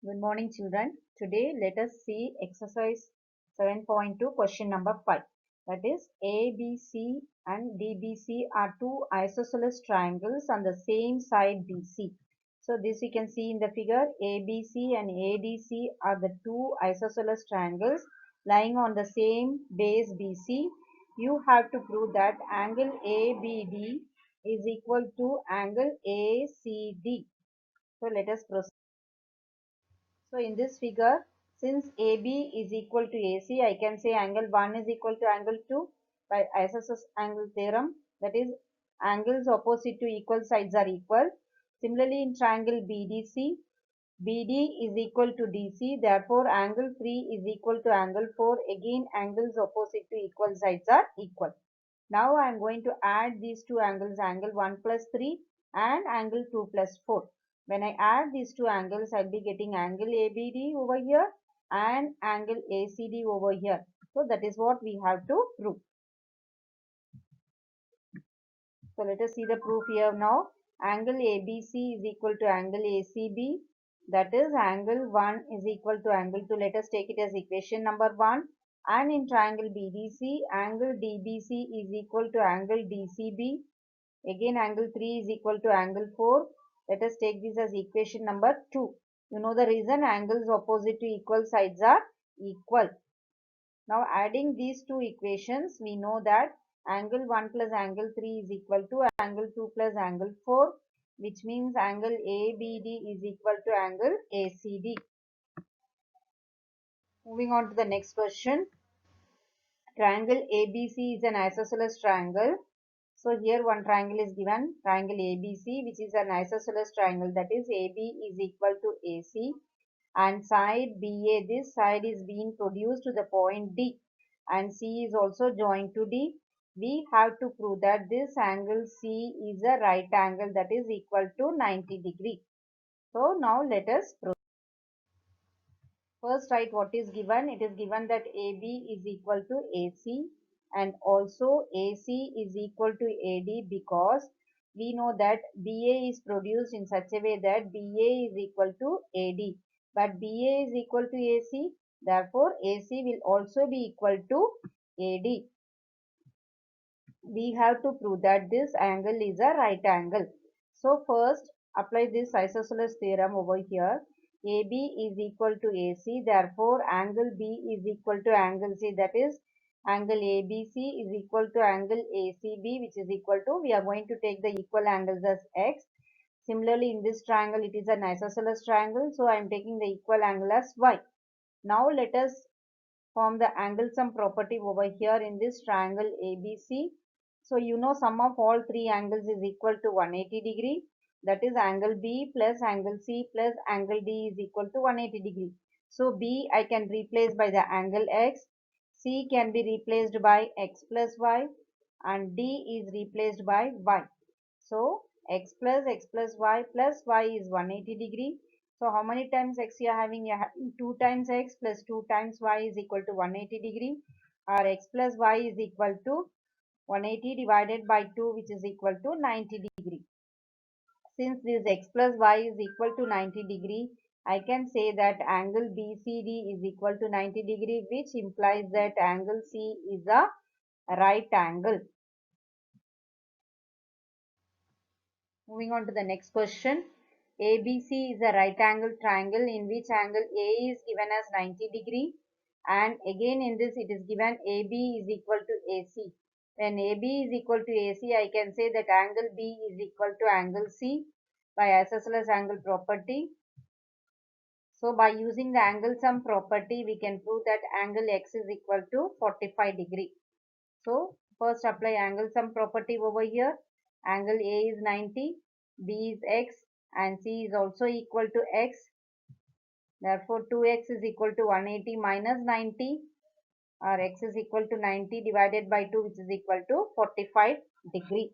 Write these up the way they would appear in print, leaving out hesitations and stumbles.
Good morning, children. Today, let us see exercise 7.2, question number 5. That is, ABC and DBC are two isosceles triangles on the same side BC. So, this you can see in the figure. ABC and ADC are the two isosceles triangles lying on the same base BC. You have to prove that angle ABD is equal to angle ACD. So, let us proceed. So in this figure, since AB is equal to AC, I can say angle 1 is equal to angle 2 by isosceles angle theorem. That is, angles opposite to equal sides are equal. Similarly, in triangle BDC, BD is equal to DC. Therefore, angle 3 is equal to angle 4. Again, angles opposite to equal sides are equal. Now I am going to add these two angles, angle 1 plus 3 and angle 2 plus 4. When I add these two angles, I'll be getting angle ABD over here and angle ACD over here. So that is what we have to prove. So let us see the proof here now. Angle ABC is equal to angle ACB. That is angle 1 is equal to angle 2. Let us take it as equation number 1. And in triangle BDC, angle DBC is equal to angle DCB. Again, angle 3 is equal to angle 4. Let us take this as equation number 2. You know the reason, angles opposite to equal sides are equal. Now, adding these two equations, we know that angle 1 plus angle 3 is equal to angle 2 plus angle 4, which means angle ABD is equal to angle ACD. Moving on to the next question. Triangle ABC is an isosceles triangle. So here one triangle is given, triangle ABC, which is an isosceles triangle, that is AB is equal to AC, and side BA, this side is being produced to the point D, and C is also joined to D. We have to prove that this angle C is a right angle, that is equal to 90 degree. So now let us proceed. First write what is given. It is given that AB is equal to AC and also AC is equal to AD, because we know that BA is produced in such a way that BA is equal to AD. But BA is equal to AC, therefore AC will also be equal to AD. We have to prove that this angle is a right angle. So first apply this isosceles theorem over here. AB is equal to AC, therefore angle B is equal to angle C, that is angle ABC is equal to angle ACB, which is equal to, we are going to take the equal angles as X. Similarly, in this triangle it is an isosceles triangle, so I am taking the equal angle as Y. Now let us form the angle sum property over here in this triangle ABC. So you know sum of all three angles is equal to 180 degree. That is angle B plus angle C plus angle D is equal to 180 degree. So B I can replace by the angle X, C can be replaced by X plus Y, and D is replaced by Y. So X plus Y is 180 degree. So how many times X you are having? You are having 2 times X plus 2 times Y is equal to 180 degree, or X plus Y is equal to 180 divided by 2, which is equal to 90 degree. Since this X plus Y is equal to 90 degree, I can say that angle BCD is equal to 90 degree, which implies that angle C is a right angle. Moving on to the next question. ABC is a right angle triangle in which angle A is given as 90 degree, and again in this it is given AB is equal to AC. When AB is equal to AC, I can say that angle B is equal to angle C by isosceles angle property. So by using the angle sum property, we can prove that angle X is equal to 45 degree. So first apply angle sum property over here. Angle A is 90, B is X, and C is also equal to X. Therefore 2X is equal to 180 minus 90, or X is equal to 90 divided by 2, which is equal to 45 degree.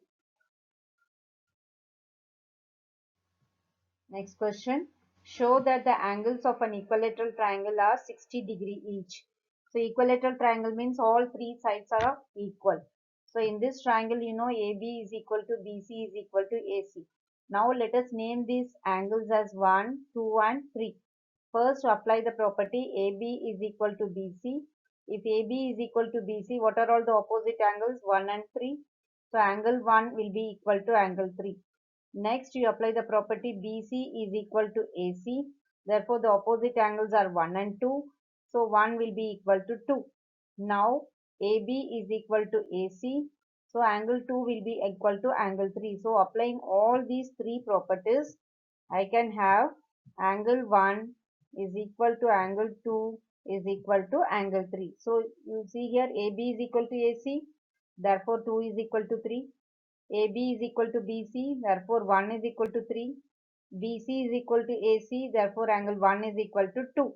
Next question. Show that the angles of an equilateral triangle are 60 degree each. So equilateral triangle means all three sides are equal. So in this triangle, you know AB is equal to BC is equal to AC. Now let us name these angles as 1, 2 and 3. First, to apply the property AB is equal to BC. If AB is equal to BC, what are all the opposite angles? 1 and 3. So angle 1 will be equal to angle 3. Next, you apply the property BC is equal to AC. Therefore, the opposite angles are 1 and 2. So 1 will be equal to 2. Now, AB is equal to AC. So angle 2 will be equal to angle 3. So applying all these three properties, I can have angle 1 is equal to angle 2 is equal to angle 3. So you see here AB is equal to AC. Therefore 2 is equal to 3. AB is equal to BC, therefore 1 is equal to 3. BC is equal to AC, therefore angle 1 is equal to 2.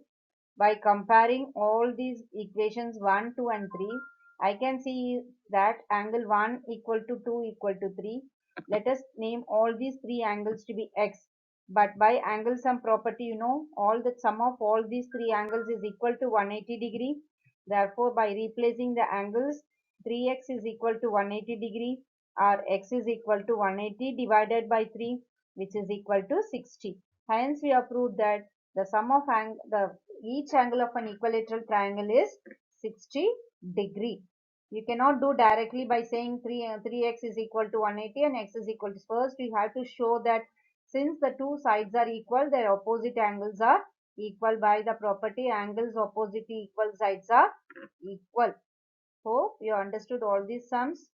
By comparing all these equations 1, 2 and 3, I can see that angle 1 equal to 2 equal to 3. Let us name all these three angles to be x. But by angle sum property, you know, all the sum of all these three angles is equal to 180 degree. Therefore, by replacing the angles, 3x is equal to 180 degree, or x is equal to 180 divided by 3, which is equal to 60. Hence, we have proved that the sum of each angle of an equilateral triangle is 60 degree. You cannot do directly by saying 3x is equal to 180 and x is equal to. First, we have to show that since the two sides are equal, their opposite angles are equal by the property angles opposite equal sides are equal. Hope you understood all these sums.